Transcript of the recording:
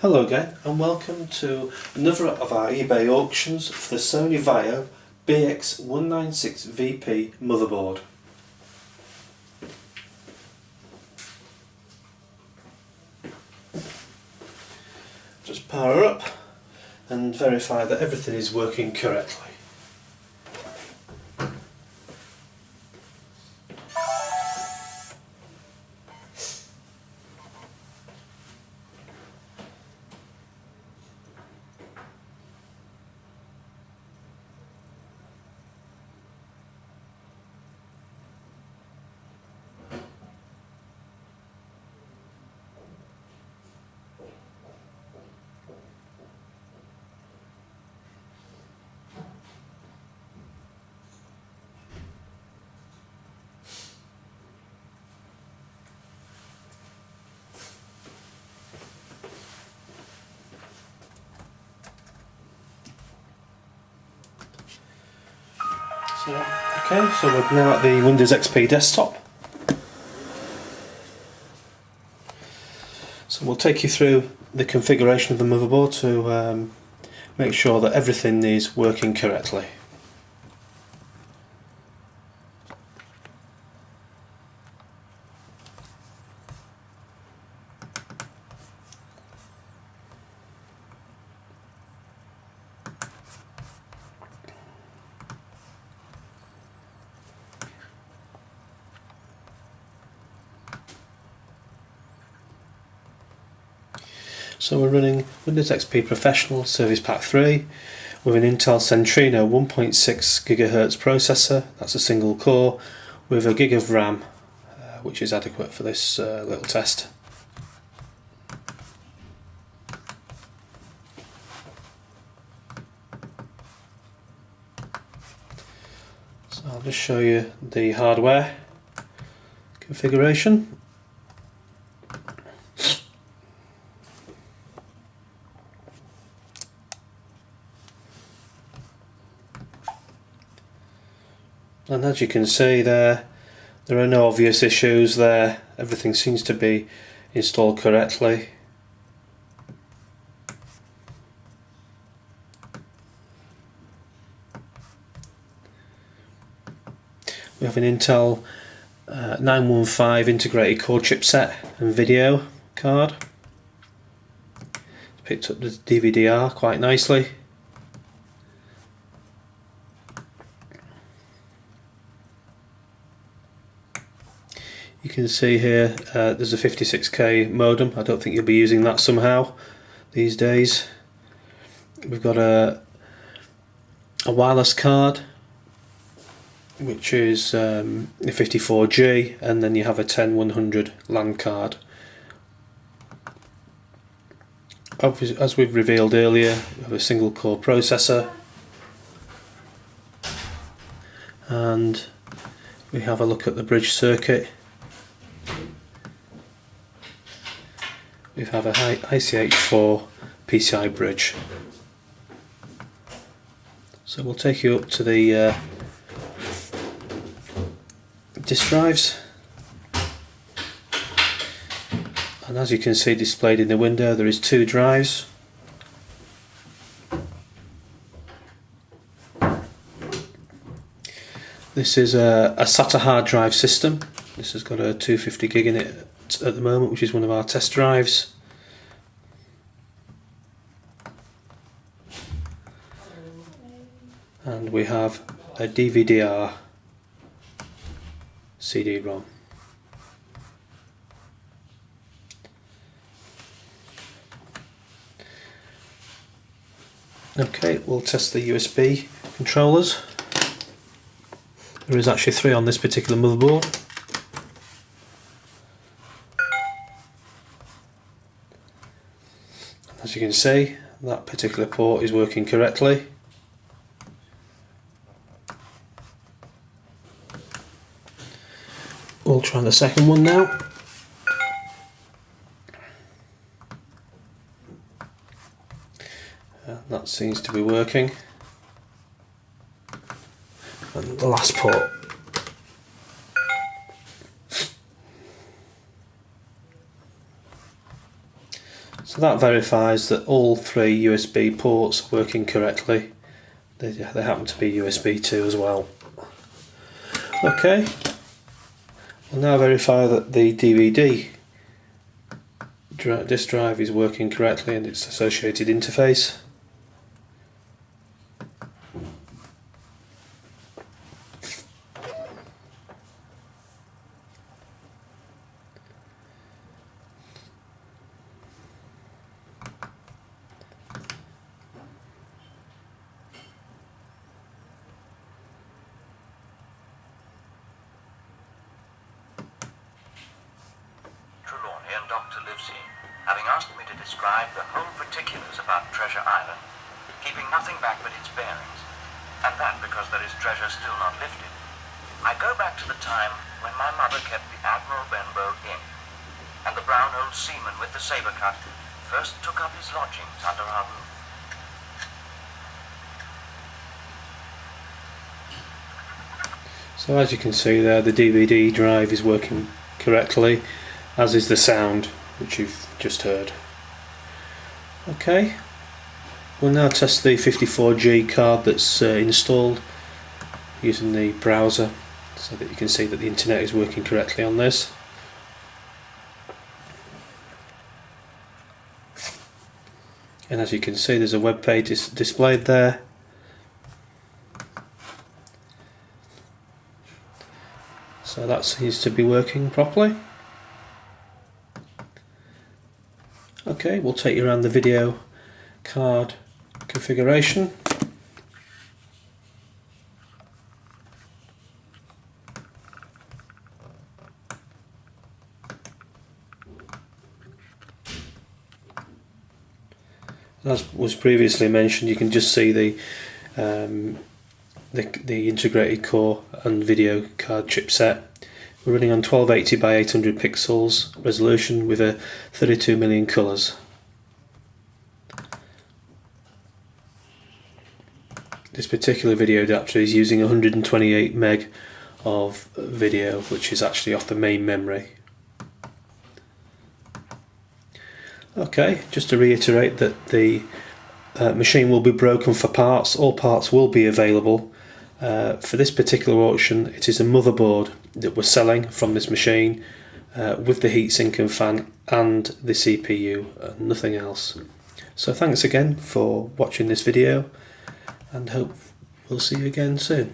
Hello again and welcome to another of our eBay auctions for the Sony Vaio BX196VP motherboard. Just power up and verify that everything is working correctly. Okay, so we're now at the Windows XP desktop. So we'll take you through the configuration of the motherboard to make sure that everything is working correctly. So we're running Windows XP Professional Service Pack 3 with an Intel Centrino 1.6 GHz processor. That's a single core with a gig of RAM, which is adequate for this little test. So I'll just show you the hardware configuration. And as you can see there are no obvious issues there. Everything seems to be installed correctly. We have an Intel 915 integrated core chipset and video card. Picked up the DVD-R quite nicely. You can see here there's a 56k modem. I don't think you'll be using that somehow these days. We've got a wireless card, which is a 54G, and then you have a 10100 LAN card. As we've revealed earlier, we have a single core processor, and we have a look at the bridge circuit. We have a ICH4 PCI bridge. So we'll take you up to the disk drives, and as you can see displayed in the window, there is 2 drives. This is a SATA hard drive system. This has got a 250 gig in it at the moment, which is one of our test drives. And we have a DVD-R CD-ROM. Okay, we'll test the USB controllers. There is actually 3 on this particular motherboard. As you can see, that particular port is working correctly. We'll try the second one now. That seems to be working. And the last port. So that verifies that all 3 USB ports are working correctly. They happen to be USB 2 as well. Okay, we'll now verify that the DVD disk drive is working correctly and its associated interface. Doctor lives here, having asked me to describe the whole particulars about Treasure Island, keeping nothing back but its bearings, and that because there is treasure still not lifted. I go back to the time when my mother kept the Admiral Benbow Inn, and the brown old seaman with the saber cut first took up his lodgings under our roof. So as you can see there, the DVD drive is working correctly, as is the sound, which you've just heard. Okay, we'll now test the 54G card that's installed using the browser, so that you can see that the internet is working correctly on this. And as you can see, there's a web page displayed there. So that seems to be working properly. Okay, we'll take you around the video card configuration. As was previously mentioned, you can just see the integrated core and video card chipset. We're running on 1280 by 800 pixels resolution with a 32 million colours. This particular video adapter is using 128 meg of video, which is actually off the main memory. Okay, just to reiterate that the machine will be broken for parts. All parts will be available. For this particular auction, it is a motherboard that we're selling from this machine with the heatsink and fan and the CPU, nothing else. So thanks again for watching this video, and hope we'll see you again soon.